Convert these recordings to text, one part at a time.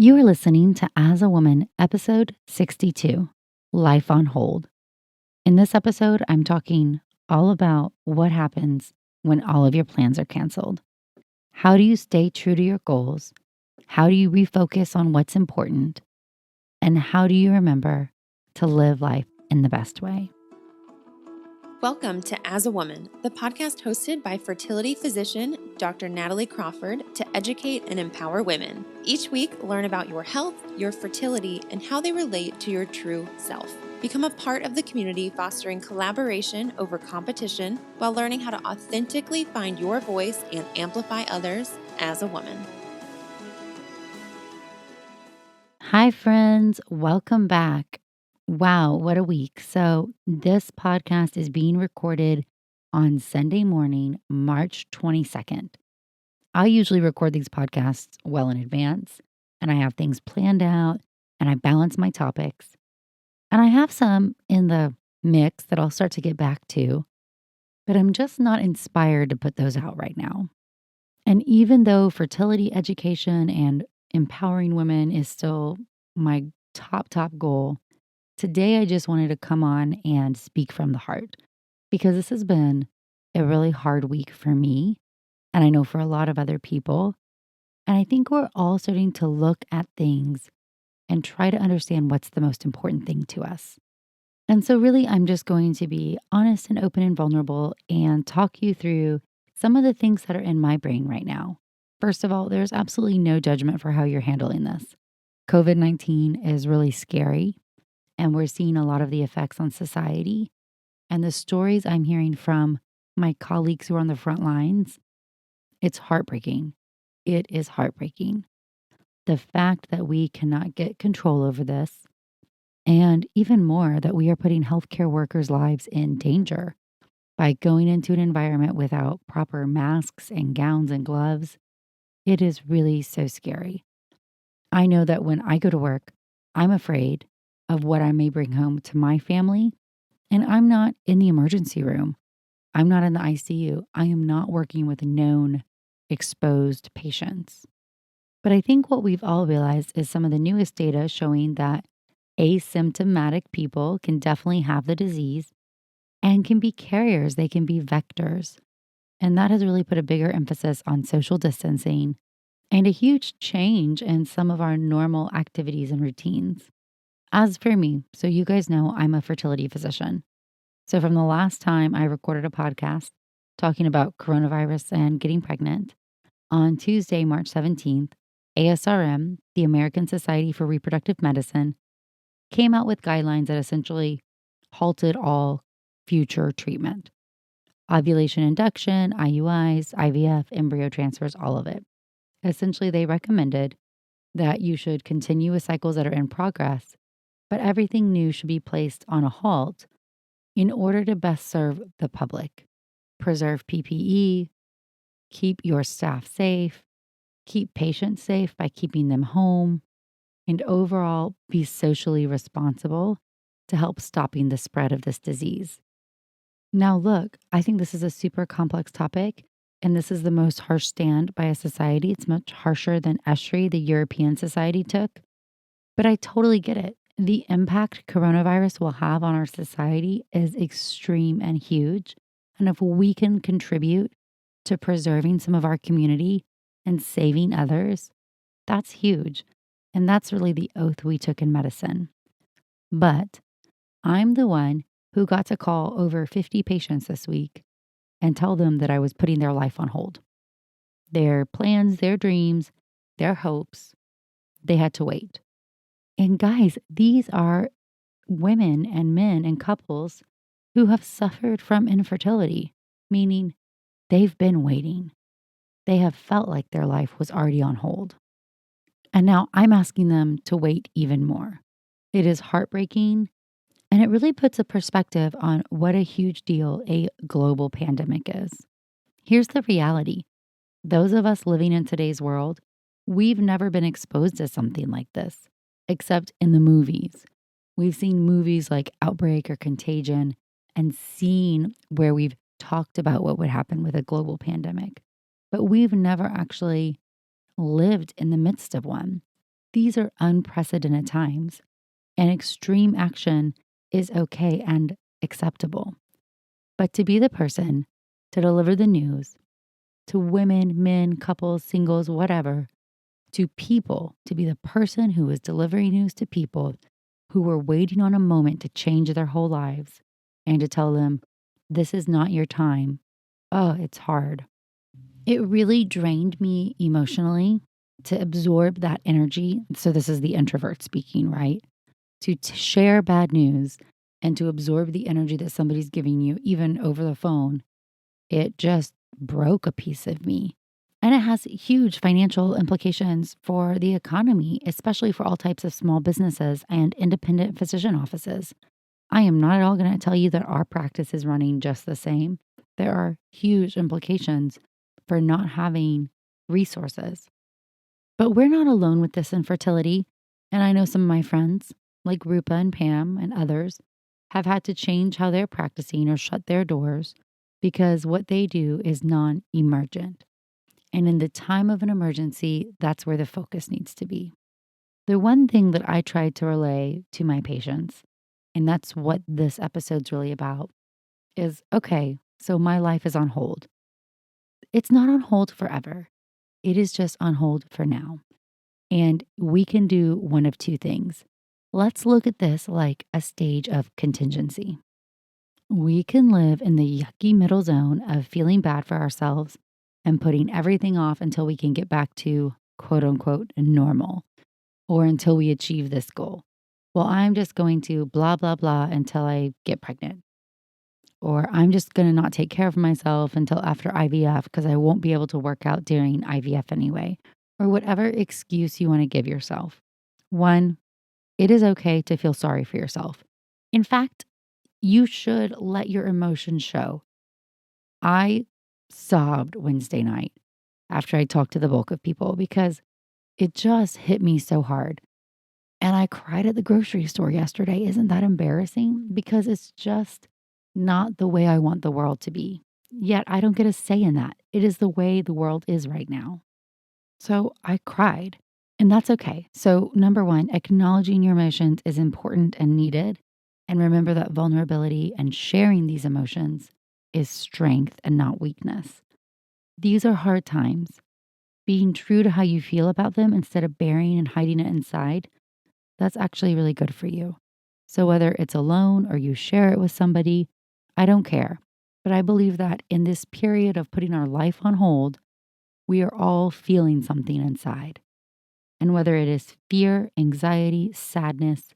You are listening to As a Woman, episode 62, Life on Hold. In this episode, I'm talking all about what happens when all of your plans are canceled. How do you stay true to your goals? How do you refocus on what's important? And how do you remember to live life in the best way? Welcome to As a Woman, the podcast hosted by fertility physician Dr. Natalie Crawford to educate and empower women. Each week, learn about your health, your fertility, and how they relate to your true self. Become a part of the community fostering collaboration over competition while learning how to authentically find your voice and amplify others as a woman. Hi, friends. Welcome back. Wow, what a week. So, this podcast is being recorded on Sunday morning, March 22nd. I usually record these podcasts well in advance, and I have things planned out, and I balance my topics. And I have some in the mix that I'll start to get back to, but I'm just not inspired to put those out right now. And even though fertility education and empowering women is still my top goal, today I just wanted to come on and speak from the heart because this has been a really hard week for me. And I know for a lot of other people. And I think we're all starting to look at things and try to understand what's the most important thing to us. And so, really, I'm just going to be honest and open and vulnerable and talk you through some of the things that are in my brain right now. First of all, there's absolutely no judgment for how you're handling this. COVID-19 is really scary, and we're seeing a lot of the effects on society. And the stories I'm hearing from my colleagues who are on the front lines, it's heartbreaking. It is heartbreaking. The fact that we cannot get control over this, and even more, that we are putting healthcare workers' lives in danger by going into an environment without proper masks and gowns and gloves. It is really so scary. I know that when I go to work, I'm afraid of what I may bring home to my family, and I'm not in the emergency room. I'm not in the ICU. I am not working with known exposed patients. But I think what we've all realized is some of the newest data showing that asymptomatic people can definitely have the disease and can be carriers. They can be vectors. And that has really put a bigger emphasis on social distancing and a huge change in some of our normal activities and routines. As for me, so you guys know I'm a fertility physician. So from the last time I recorded a podcast talking about coronavirus and getting pregnant, on Tuesday, March 17th, ASRM, the American Society for Reproductive Medicine, came out with guidelines that essentially halted all future treatment. Ovulation induction, IUIs, IVF, embryo transfers, all of it. Essentially, they recommended that you should continue with cycles that are in progress, but everything new should be placed on a halt in order to best serve the public. Preserve PPE, keep your staff safe, keep patients safe by keeping them home, and overall be socially responsible to help stopping the spread of this disease. Now, look, I think this is a super complex topic, and this is the most harsh stand by a society. It's much harsher than ESHRE, the European society, took. But I totally get it. The impact coronavirus will have on our society is extreme and huge. And if we can contribute to preserving some of our community and saving others, that's huge. And that's really the oath we took in medicine. But I'm the one who got to call over 50 patients this week and tell them that I was putting their life on hold. Their plans, their dreams, their hopes, they had to wait. And guys, these are women and men and couples who have suffered from infertility, meaning they've been waiting. They have felt like their life was already on hold. And now I'm asking them to wait even more. It is heartbreaking, and it really puts a perspective on what a huge deal a global pandemic is. Here's the reality. Those of us living in today's world, we've never been exposed to something like this, except in the movies. We've seen movies like Outbreak or Contagion and seen where we've talked about what would happen with a global pandemic, but we've never actually lived in the midst of one. These are unprecedented times, and extreme action is okay and acceptable. But to be the person to deliver the news to women, men, couples, singles, whatever, to people, to be the person who is delivering news to people who were waiting on a moment to change their whole lives and to tell them, this is not your time. Oh, it's hard. It really drained me emotionally to absorb that energy. So, this is the introvert speaking, right? To share bad news and to absorb the energy that somebody's giving you, even over the phone. It just broke a piece of me. And it has huge financial implications for the economy, especially for all types of small businesses and independent physician offices. I am not at all going to tell you that our practice is running just the same. There are huge implications for not having resources. But we're not alone with this infertility. And I know some of my friends, like Rupa and Pam and others, have had to change how they're practicing or shut their doors because what they do is non emergent. And in the time of an emergency, that's where the focus needs to be. The one thing that I tried to relay to my patients, and that's what this episode's really about, is okay, so my life is on hold. It's not on hold forever, it is just on hold for now. And we can do one of two things. Let's look at this like a stage of contingency. We can live in the yucky middle zone of feeling bad for ourselves and putting everything off until we can get back to quote unquote normal or until we achieve this goal. Well, I'm just going to blah, blah, blah until I get pregnant. Or I'm just going to not take care of myself until after IVF because I won't be able to work out during IVF anyway. Or whatever excuse you want to give yourself. One, it is okay to feel sorry for yourself. In fact, you should let your emotions show. I sobbed Wednesday night after I talked to the bulk of people because it just hit me so hard. And I cried at the grocery store yesterday. Isn't that embarrassing? Because it's just not the way I want the world to be. Yet I don't get a say in that. It is the way the world is right now. So I cried, and that's okay. So, number one, acknowledging your emotions is important and needed. And remember that vulnerability and sharing these emotions is strength and not weakness. These are hard times. Being true to how you feel about them instead of burying and hiding it inside, that's actually really good for you. So, whether it's alone or you share it with somebody, I don't care. But I believe that in this period of putting our life on hold, we are all feeling something inside. And whether it is fear, anxiety, sadness,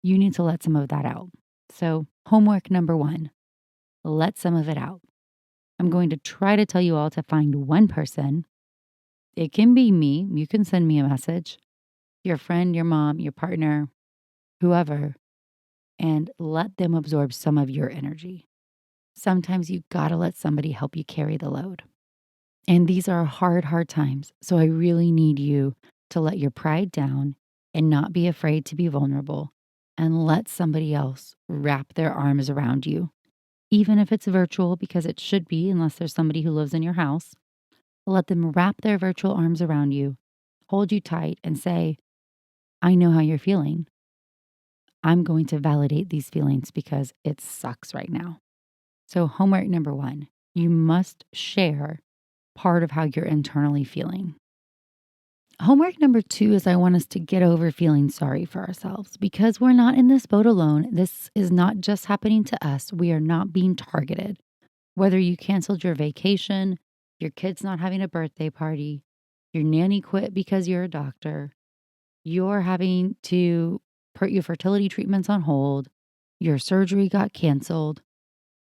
you need to let some of that out. So, homework number one, let some of it out. I'm going to try to tell you all to find one person. It can be me. You can send me a message, your friend, your mom, your partner, whoever, and let them absorb some of your energy. Sometimes you gotta let somebody help you carry the load. And these are hard, hard times. So I really need you to let your pride down and not be afraid to be vulnerable and let somebody else wrap their arms around you. Even if it's virtual, because it should be, unless there's somebody who lives in your house, let them wrap their virtual arms around you, hold you tight, and say, I know how you're feeling. I'm going to validate these feelings because it sucks right now. So, homework number one, you must share part of how you're internally feeling. Homework number two is I want us to get over feeling sorry for ourselves because we're not in this boat alone. This is not just happening to us. We are not being targeted. Whether you canceled your vacation, your kid's not having a birthday party, your nanny quit because you're a doctor, you're having to put your fertility treatments on hold, your surgery got canceled,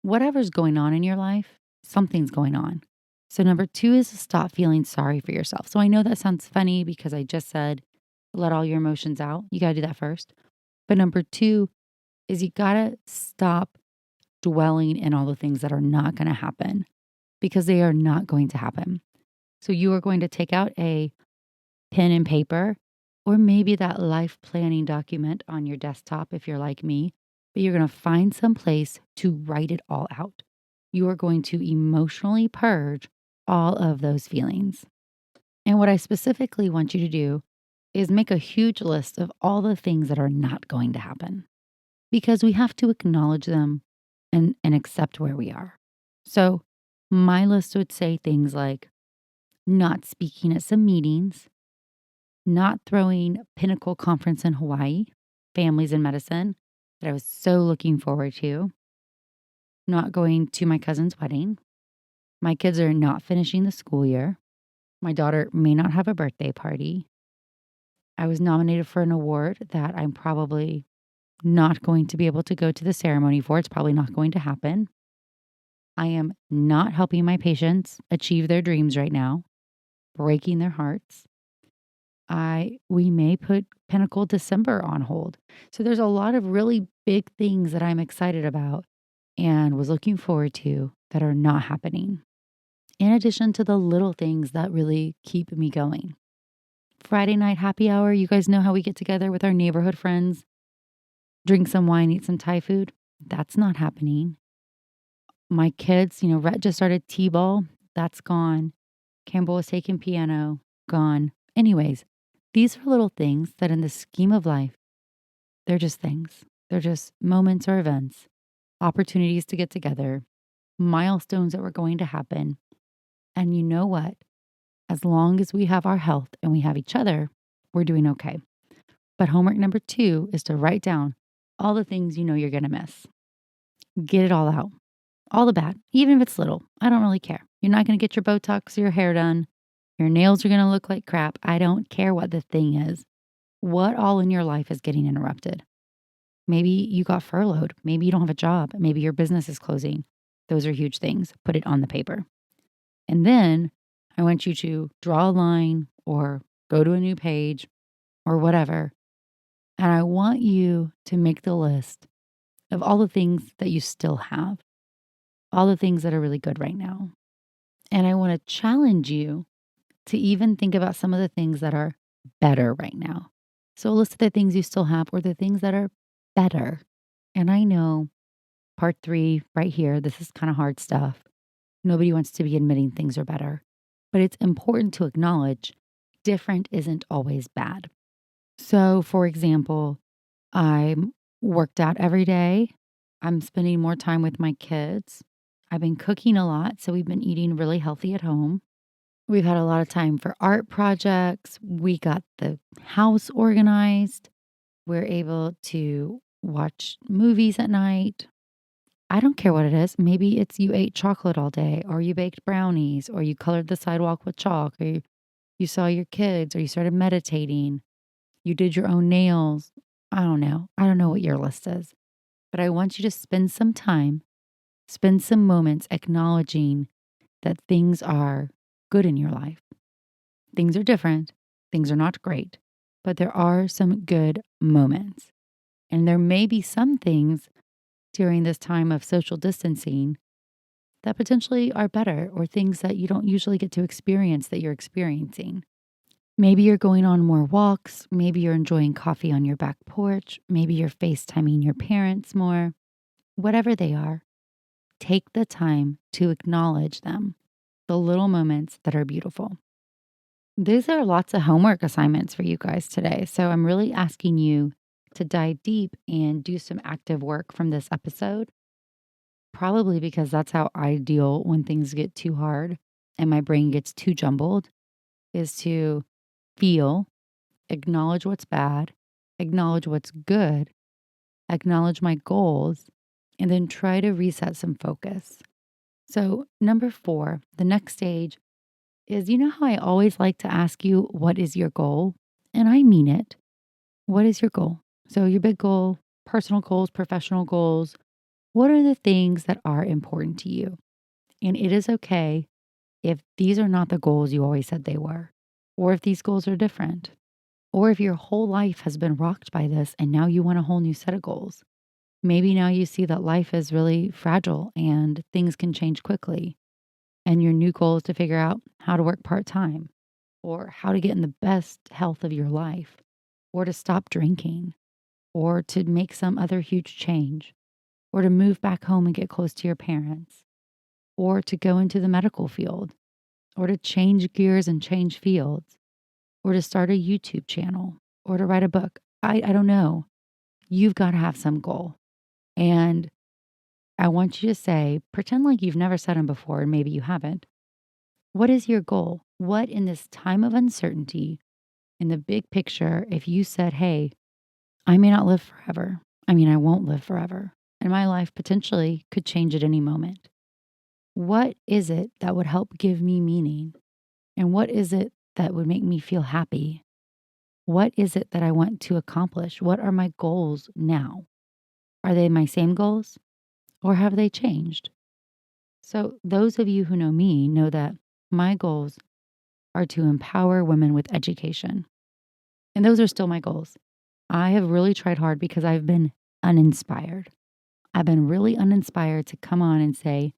whatever's going on in your life, something's going on. So, number two is to stop feeling sorry for yourself. So, I know that sounds funny because I just said, let all your emotions out. You got to do that first. But number two is you got to stop dwelling in all the things that are not going to happen because they are not going to happen. So, you are going to take out a pen and paper or maybe that life planning document on your desktop if you're like me, but you're going to find some place to write it all out. You are going to emotionally purge all of those feelings. And what I specifically want you to do is make a huge list of all the things that are not going to happen because we have to acknowledge them and accept where we are. So my list would say things like not speaking at some meetings, not throwing Pinnacle Conference in Hawaii, Families in Medicine, that I was so looking forward to, not going to my cousin's wedding. My kids are not finishing the school year. My daughter may not have a birthday party. I was nominated for an award that I'm probably not going to be able to go to the ceremony for. It's probably not going to happen. I am not helping my patients achieve their dreams right now, breaking their hearts. We may put Pinnacle December on hold. So there's a lot of really big things that I'm excited about and was looking forward to that are not happening. In addition to the little things that really keep me going. Friday night happy hour, you guys know how we get together with our neighborhood friends, drink some wine, eat some Thai food. That's not happening. My kids, Rhett just started T-ball. That's gone. Campbell was taking piano. Gone. Anyways, these are little things that in the scheme of life, they're just things. They're just moments or events, opportunities to get together, milestones that were going to happen. And you know what? As long as we have our health and we have each other, we're doing okay. But homework number 2 is to write down all the things you know you're going to miss. Get it all out. All the bad, even if it's little. I don't really care. You're not going to get your Botox or your hair done. Your nails are going to look like crap. I don't care what the thing is. What all in your life is getting interrupted? Maybe you got furloughed. Maybe you don't have a job. Maybe your business is closing. Those are huge things. Put it on the paper. And then I want you to draw a line or go to a new page or whatever. And I want you to make the list of all the things that you still have, all the things that are really good right now. And I want to challenge you to even think about some of the things that are better right now. So list the things you still have or the things that are better. And I know part 3 right here, this is kind of hard stuff. Nobody wants to be admitting things are better, but it's important to acknowledge different isn't always bad. So for example, I'm worked out every day. I'm spending more time with my kids. I've been cooking a lot, so we've been eating really healthy at home. We've had a lot of time for art projects. We got the house organized. We're able to watch movies at night. I don't care what it is. Maybe it's you ate chocolate all day, or you baked brownies, or you colored the sidewalk with chalk, or you saw your kids, or you started meditating. You did your own nails. I don't know. I don't know what your list is, but I want you to spend some time, spend some moments acknowledging that things are good in your life. Things are different. Things are not great, but there are some good moments. And there may be some things during this time of social distancing that potentially are better or things that you don't usually get to experience that you're experiencing. Maybe you're going on more walks. Maybe you're enjoying coffee on your back porch. Maybe you're FaceTiming your parents more. Whatever they are, take the time to acknowledge them, the little moments that are beautiful. These are lots of homework assignments for you guys today. So I'm really asking you to dive deep and do some active work from this episode. Probably because that's how I deal when things get too hard and my brain gets too jumbled, is to feel, acknowledge what's bad, acknowledge what's good, acknowledge my goals, and then try to reset some focus. So, number 4, the next stage is, you know how I always like to ask you, what is your goal? And I mean it. What is your goal? So, your big goal, personal goals, professional goals, what are the things that are important to you? And it is okay if these are not the goals you always said they were, or if these goals are different, or if your whole life has been rocked by this and now you want a whole new set of goals. Maybe now you see that life is really fragile and things can change quickly. And your new goal is to figure out how to work part-time or how to get in the best health of your life or to stop drinking or to make some other huge change or to move back home and get close to your parents or to go into the medical field or to change gears and change fields. or to start a YouTube channel or to write a book. I don't know. You've got to have some goal. And I want you to say, pretend like you've never said them before, and maybe you haven't. What is your goal? What in this time of uncertainty, in the big picture, if you said, hey, I may not live forever. I mean, I won't live forever. And my life potentially could change at any moment. What is it that would help give me meaning? And what is it that would make me feel happy? What is it that I want to accomplish? What are my goals now? Are they my same goals or have they changed? So, those of you who know me know that my goals are to empower women with education. And those are still my goals. I have really tried hard because I've been uninspired. I've been really uninspired to come on and say,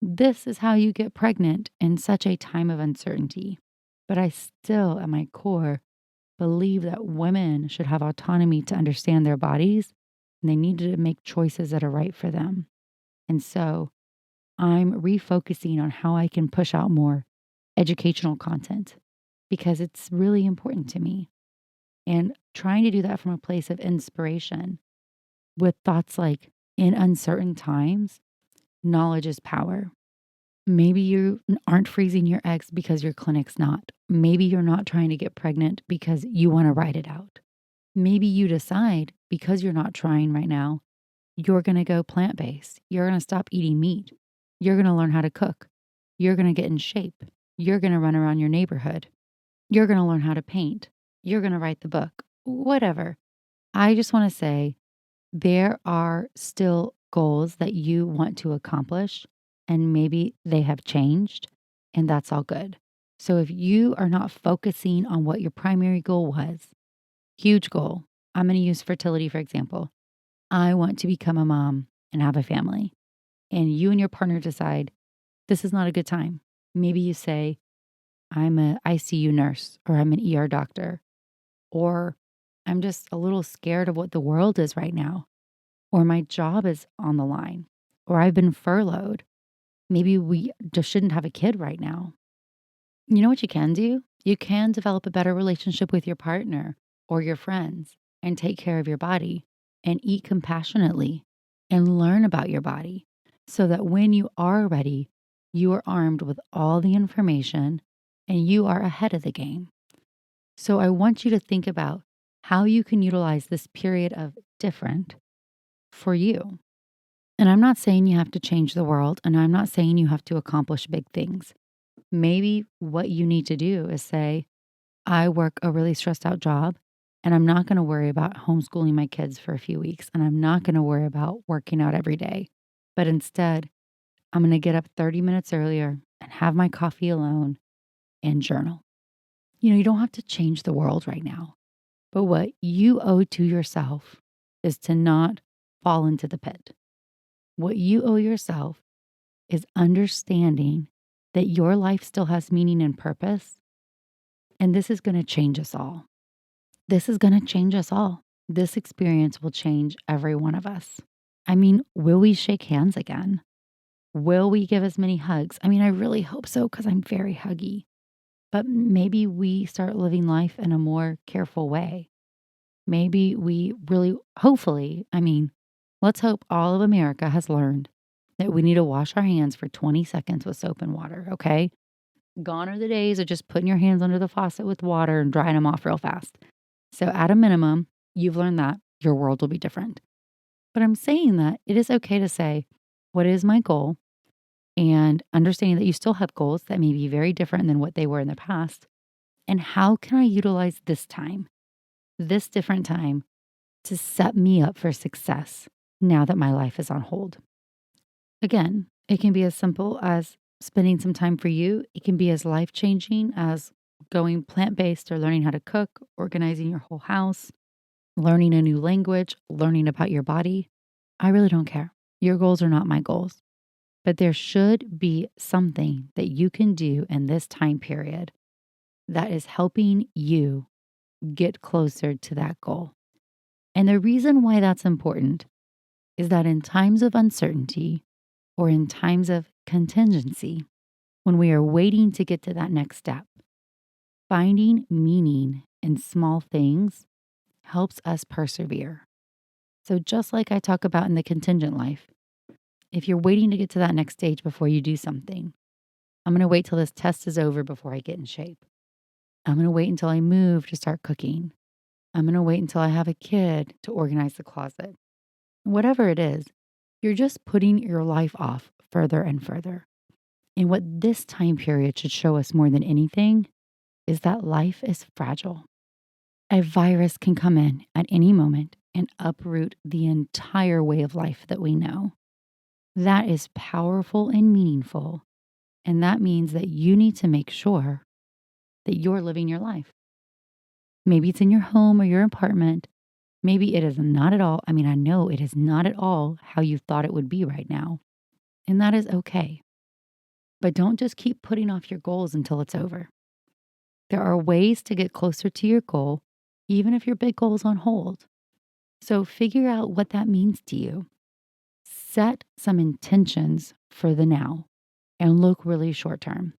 this is how you get pregnant in such a time of uncertainty. But I still, at my core, believe that women should have autonomy to understand their bodies and they need to make choices that are right for them. And so I'm refocusing on how I can push out more educational content because it's really important to me. And trying to do that from a place of inspiration with thoughts like, in uncertain times, knowledge is power. Maybe you aren't freezing your eggs because your clinic's not. Maybe you're not trying to get pregnant because you want to ride it out. Maybe you decide because you're not trying right now, you're going to go plant-based. You're going to stop eating meat. You're going to learn how to cook. You're going to get in shape. You're going to run around your neighborhood. You're going to learn how to paint. You're going to write the book. Whatever. I just want to say there are still goals that you want to accomplish, and maybe they have changed, and that's all good. So if you are not focusing on what your primary goal was, huge goal, I'm going to use fertility for example. I want to become a mom and have a family. And you and your partner decide this is not a good time. Maybe you say, I'm an ICU nurse or I'm an ER doctor, or I'm just a little scared of what the world is right now, or my job is on the line, or I've been furloughed. Maybe we just shouldn't have a kid right now. You know what you can do? You can develop a better relationship with your partner or your friends and take care of your body and eat compassionately and learn about your body so that when you are ready, you are armed with all the information and you are ahead of the game. So I want you to think about how you can utilize this period of different for you. And I'm not saying you have to change the world, and I'm not saying you have to accomplish big things. Maybe what you need to do is say, I work a really stressed out job, and I'm not going to worry about homeschooling my kids for a few weeks, and I'm not going to worry about working out every day. But instead, I'm going to get up 30 minutes earlier and have my coffee alone and journal. You don't have to change the world right now, but what you owe to yourself is to not fall into the pit. What you owe yourself is understanding that your life still has meaning and purpose. And this is going to change us all. This is going to change us all. This experience will change every one of us. I mean, will we shake hands again? Will we give as many hugs? I mean, I really hope so because I'm very huggy. But maybe we start living life in a more careful way. Maybe we really, hopefully, let's hope all of America has learned that we need to wash our hands for 20 seconds with soap and water, okay? Gone are the days of just putting your hands under the faucet with water and drying them off real fast. So at a minimum, you've learned that your world will be different. But I'm saying that it is okay to say, what is my goal? And understanding that you still have goals that may be very different than what they were in the past. And how can I utilize this time, this different time, to set me up for success now that my life is on hold? Again, it can be as simple as spending some time for you. It can be as life-changing as going plant-based or learning how to cook, organizing your whole house, learning a new language, learning about your body. I really don't care. Your goals are not my goals. But there should be something that you can do in this time period that is helping you get closer to that goal. And the reason why that's important is that in times of uncertainty or in times of contingency, when we are waiting to get to that next step, Finding meaning in small things helps us persevere. So just like I talk about in the contingent life, if you're waiting to get to that next stage before you do something, I'm going to wait till this test is over before I get in shape. I'm going to wait until I move to start cooking. I'm going to wait until I have a kid to organize the closet. Whatever it is, you're just putting your life off further and further. And what this time period should show us more than anything is that life is fragile. A virus can come in at any moment and uproot the entire way of life that we know. That is powerful and meaningful. And that means that you need to make sure that you're living your life. Maybe it's in your home or your apartment. Maybe it is not at all. I know it is not at all how you thought it would be right now. And that is okay. But don't just keep putting off your goals until it's over. There are ways to get closer to your goal, even if your big goal is on hold. So figure out what that means to you. Set some intentions for the now and look really short term.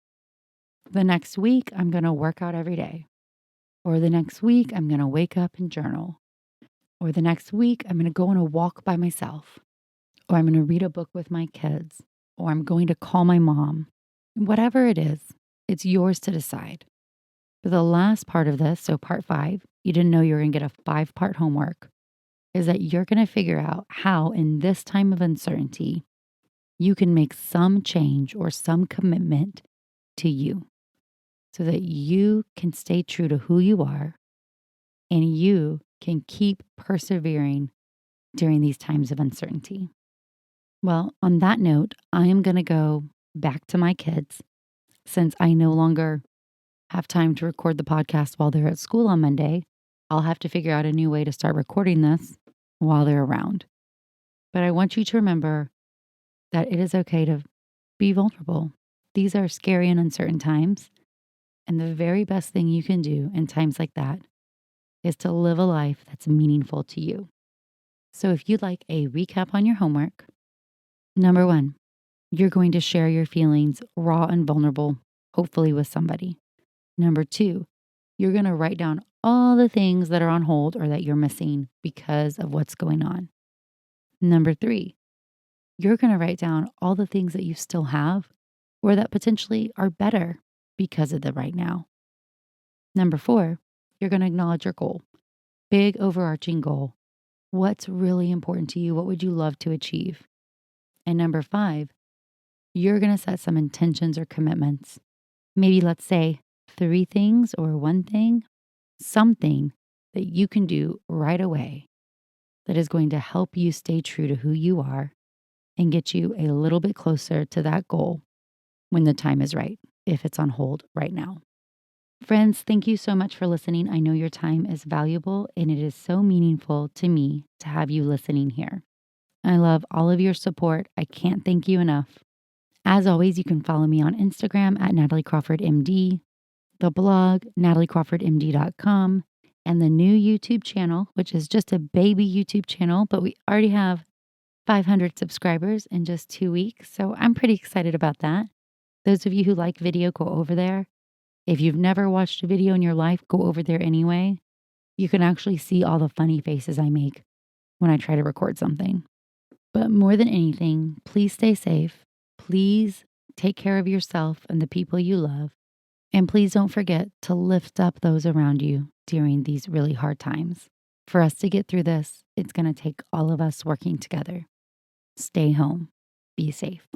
The next week, I'm going to work out every day. Or the next week, I'm going to wake up and journal. Or the next week, I'm going to go on a walk by myself. Or I'm going to read a book with my kids. Or I'm going to call my mom. Whatever it is, it's yours to decide. But the last part of this, so part 5, you didn't know you were going to get a 5-part homework, is that you're going to figure out how in this time of uncertainty, you can make some change or some commitment to you so that you can stay true to who you are and you can keep persevering during these times of uncertainty. Well, on that note, I am going to go back to my kids since I no longer have time to record the podcast while they're at school on Monday. I'll have to figure out a new way to start recording this while they're around. But I want you to remember that it is okay to be vulnerable. These are scary and uncertain times. And the very best thing you can do in times like that is to live a life that's meaningful to you. So if you'd like a recap on your homework, number 1, you're going to share your feelings raw and vulnerable, hopefully with somebody. Number 2, you're going to write down all the things that are on hold or that you're missing because of what's going on. Number 3, you're going to write down all the things that you still have or that potentially are better because of the right now. Number 4, you're going to acknowledge your goal, big overarching goal. What's really important to you? What would you love to achieve? And number 5, you're going to set some intentions or commitments. Maybe let's say 3 things or 1 thing, something that you can do right away that is going to help you stay true to who you are and get you a little bit closer to that goal when the time is right, if it's on hold right now. Friends, thank you so much for listening. I know your time is valuable and it is so meaningful to me to have you listening here. I love all of your support. I can't thank you enough. As always, you can follow me on Instagram at nataliecrawfordmd, the blog, nataliecrawfordmd.com, and the new YouTube channel, which is just a baby YouTube channel, but we already have 500 subscribers in just 2 weeks. So I'm pretty excited about that. Those of you who like video, go over there. If you've never watched a video in your life, go over there anyway. You can actually see all the funny faces I make when I try to record something. But more than anything, please stay safe. Please take care of yourself and the people you love. And please don't forget to lift up those around you during these really hard times. For us to get through this, it's going to take all of us working together. Stay home. Be safe.